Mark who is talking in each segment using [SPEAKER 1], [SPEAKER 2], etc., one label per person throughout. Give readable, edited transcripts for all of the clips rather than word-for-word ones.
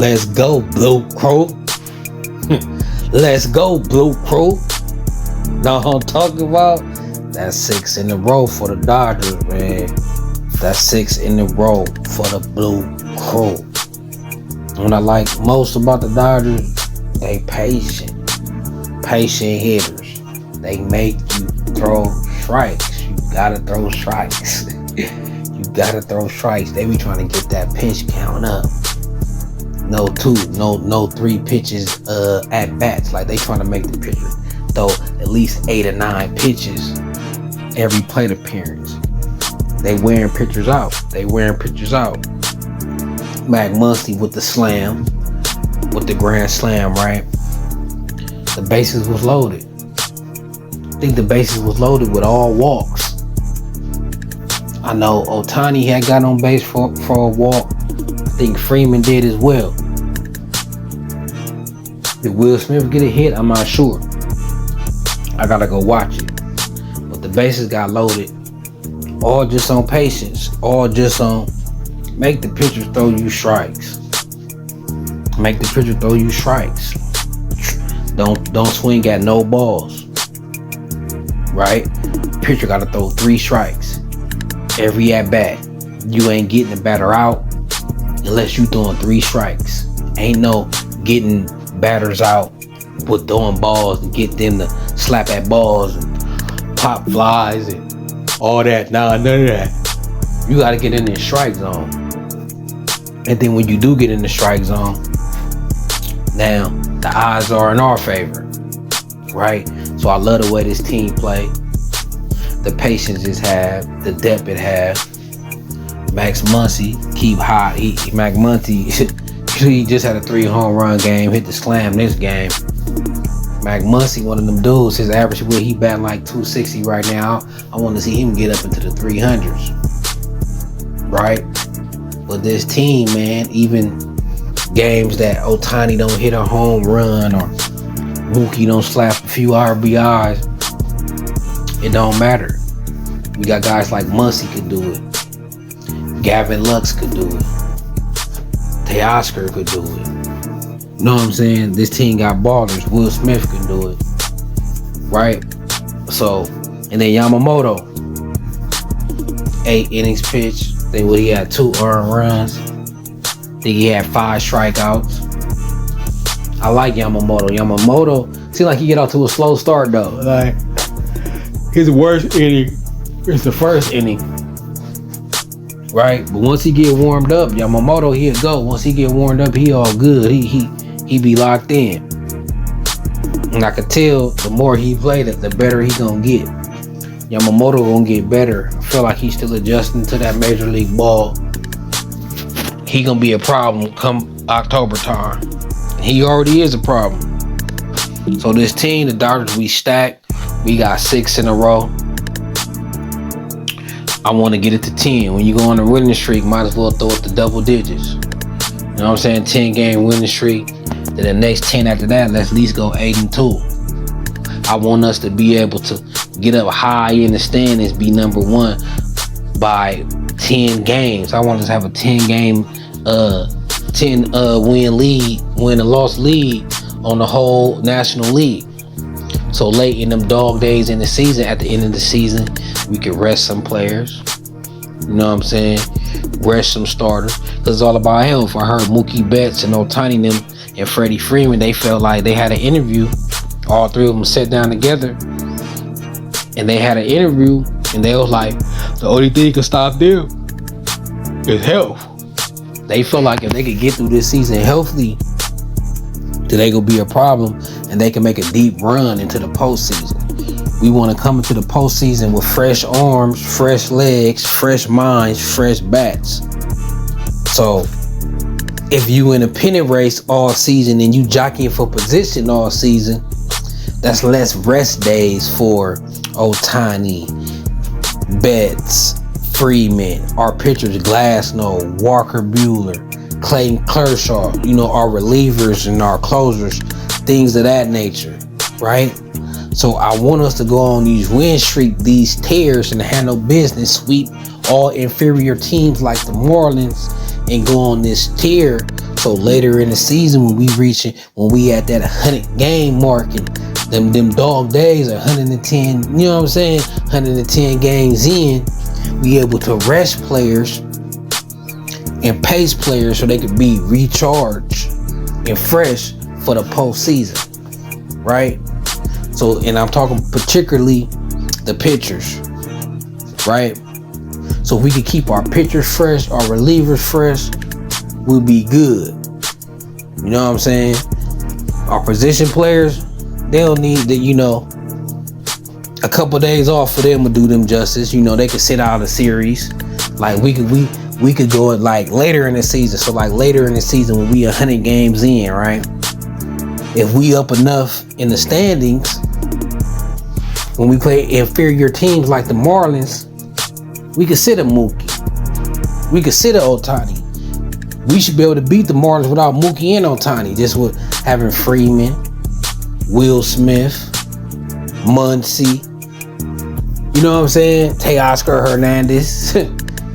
[SPEAKER 1] Let's go, Blue Crew. Let's go, Blue Crew. Know what I'm talking about? That's 6 in a row for the Dodgers, man. That's 6 in a row for the Blue Crew. What I like most about the Dodgers, they patient hitters. They make you throw strikes. You gotta throw strikes. You gotta throw strikes. They be trying to get that pitch count up. No 3 pitches at bats. Like they trying to make the pitcher throw at least 8 or 9 pitches every plate appearance. They wearing pitchers out. Mac Muncy with the slam, with the grand slam, right? The bases was loaded. I think the bases was loaded with all walks. I know Ohtani had got on base for a walk. I think Freeman did as well. Did Will Smith get a hit? I'm not sure. I gotta go watch it. But the bases got loaded. All just on patience. All just on make the pitcher throw you strikes. Make the pitcher throw you strikes. Don't swing at no balls. Right? Pitcher gotta throw 3 strikes every at bat. You ain't getting the batter out unless you throwing 3 strikes. Ain't no getting batters out with throwing balls and get them to slap at balls and pop flies and all that. Nah, none of that. You gotta get in the strike zone. And then when you do get in the strike zone, now the odds are in our favor, right? So I love the way this team play. The patience it have, the depth it have. Max Muncy keep hot. Max Muncy, he just had a 3 home run game, hit the slam this game. Max Muncy, one of them dudes, his average he batting like 260 right now. I want to see him get up into the 300s, right? But this team, man, even games that Ohtani don't hit a home run or Mookie don't slap a few RBIs, it don't matter. We got guys like Muncy could do it. Gavin Lux could do it. Teoscar could do it. You know what I'm saying? This team got ballers. Will Smith can do it. Right? So, and then Yamamoto. 8 innings pitched. I think he had 2 earned runs. I think he had 5 strikeouts. I like Yamamoto. Yamamoto seems like he get out to a slow start though. Like his worst inning is the first inning. Right? But once he get warmed up, Yamamoto he'll go. Once he get warmed up, he all good. He be locked in. And I could tell the more he played it, the better he gonna get. Yamamoto gonna get better. I feel like he's still adjusting to that major league ball. He gonna be a problem come October time. He already is a problem. So this team, the Dodgers, we stacked. We got 6 in a row. I want to get it to 10. When you go on a winning streak, might as well throw it to double digits. You know what I'm saying? 10-game winning streak. Then the next 10 after that, let's at least go 8-2. I want us to be able to get up high in the standings, be number 1 by 10 games. I want us to have a 10-game, 10 win and loss lead on the whole National League. So late in them dog days in the season, at the end of the season, we can rest some players. You know what I'm saying? Rest some starters. Because it's all about health. I heard Mookie Betts and Ohtani them and Freddie Freeman, they felt like they had an interview. All 3 of them sat down together. And they had an interview. And they was like, the only thing can stop them is health. They felt like if they could get through this season healthy, then they gonna be a problem. And they can make a deep run into the postseason. We want to come into the postseason with fresh arms, fresh legs, fresh minds, fresh bats. So if you in a pennant race all season and you jockeying for position all season, that's less rest days for Ohtani, Betts, Freeman, our pitchers, Glasnow, Walker Buehler, Clayton Kershaw, you know, our relievers and our closers, things of that nature, right? So I want us to go on these win streak, these tears, and handle business, sweep all inferior teams like the Marlins, and go on this tear So later in the season, when we at that 100 game mark, and them dog days are 110, you know what I'm saying? 110 games in, we able to rest players and pace players so they could be recharged and fresh for the postseason, right? So, and I'm talking particularly the pitchers, right? So if we could keep our pitchers fresh, our relievers fresh, we'll be good. You know what I'm saying? Our position players, they'll need the, you know, a couple days off for them to do them justice. You know, they could sit out a series. Like we could go at like later in the season. So like later in the season when we 100 games in, right? If we up enough in the standings, when we play inferior teams like the Marlins, we could sit a Mookie. We could sit a Ohtani. We should be able to beat the Marlins without Mookie and Ohtani. Just with having Freeman, Will Smith, Muncy. You know what I'm saying? Teoscar Hernandez,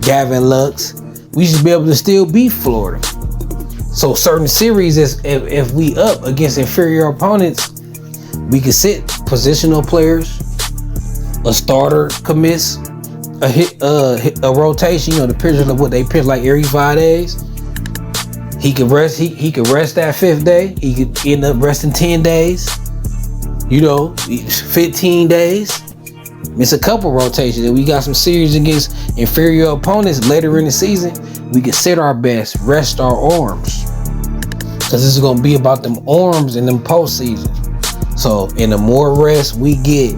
[SPEAKER 1] Gavin Lux. We should be able to still beat Florida. So certain series, if we up against inferior opponents, we can sit positional players, a starter commits, a rotation. You know, the pitchers of what they pitch like every 5 days. He could rest. He could rest that 5th day. He could end up resting 10 days. You know, 15 days. It's a couple rotations, and we got some series against inferior opponents later in the season. We can sit our best, rest our arms, because this is gonna be about them arms in them postseason. So, and the more rest we get,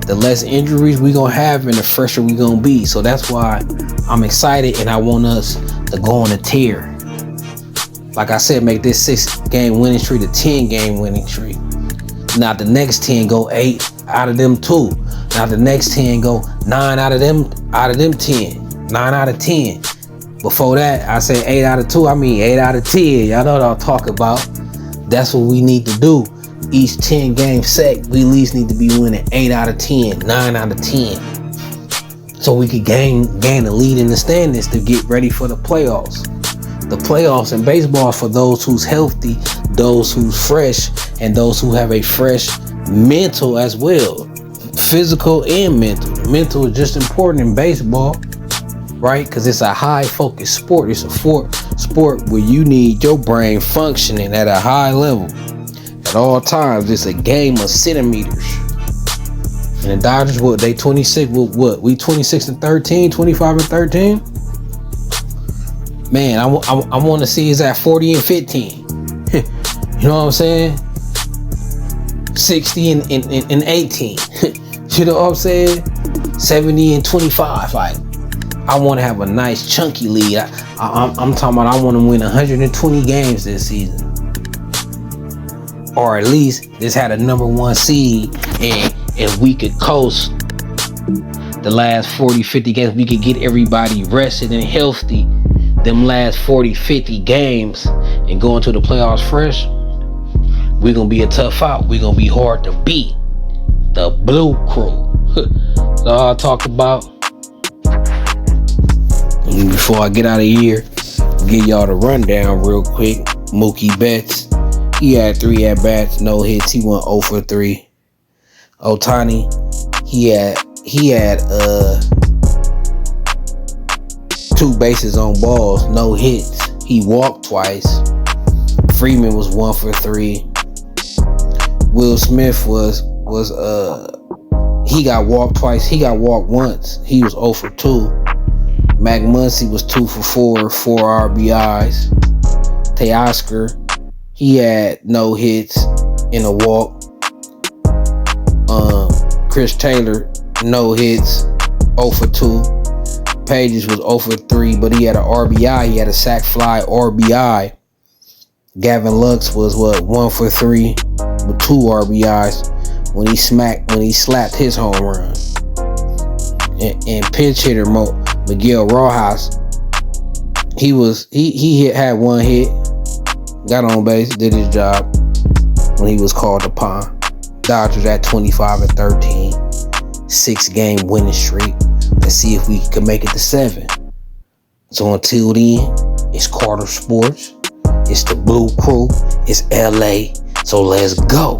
[SPEAKER 1] the less injuries we gonna have, and the fresher we gonna be. So that's why I'm excited, and I want us to go on a tear. Like I said, make this 6-game winning streak a 10-game winning streak. Now the next 10 go 8 out of them 2. Now the next 10 go 9 out of them 10. 9 out of 10. Before that, I say 8 out of 2. I mean 8 out of 10. Y'all know what I'm talking about. That's what we need to do. Each 10-game set, we at least need to be winning 8 out of 10, 9 out of 10. So we could gain a lead in the standings to get ready for the playoffs. The playoffs in baseball for those who's healthy, those who's fresh, and those who have a fresh mental as well. Physical and mental. Mental is just important in baseball, right? Because it's a high focus sport. It's a sport where you need your brain functioning at a high level at all times. It's a game of centimeters. And the Dodgers, what, they 26, what? We 26 and 13, 25 and 13? Man, I want to see is at 40 and 15. You know what I'm saying? 60 and 18. You know what I'm saying? 70 and 25. Like, I want to have a nice chunky lead. I'm talking about I want to win 120 games this season. Or at least this had a number 1 seed, and if we could coast the last 40, 50 games, we could get everybody rested and healthy them last 40, 50 games and go into the playoffs fresh. We're going to be a tough out. We're going to be hard to beat. The Blue Crew. That's all I talked about. And before I get out of here, give y'all the rundown real quick. Mookie Betts, he had 3 at-bats, no hits. He went 0 for 3. Ohtani, he had 2 bases on balls, no hits. He walked twice. Freeman was 1 for 3. Will Smith was he got walked twice. He got walked once. He was 0 for 2. Muncy was 2 for 4 RBIs. Teoscar, he had no hits and a walk. Chris Taylor, no hits, 0 for 2. Pages was 0 for 3, but he had an RBI. He had a sac fly RBI. Gavin Lux was 1 for 3 with 2 RBIs when he slapped his home run. And pinch hitter Miguel Rojas, he had 1 hit, got on base, did his job when he was called upon. Dodgers at 25 and 13, 6-game winning streak. Let's see if we can make it to 7. So until then, it's Carter Sports. It's the Blue Crew. It's LA. So let's go.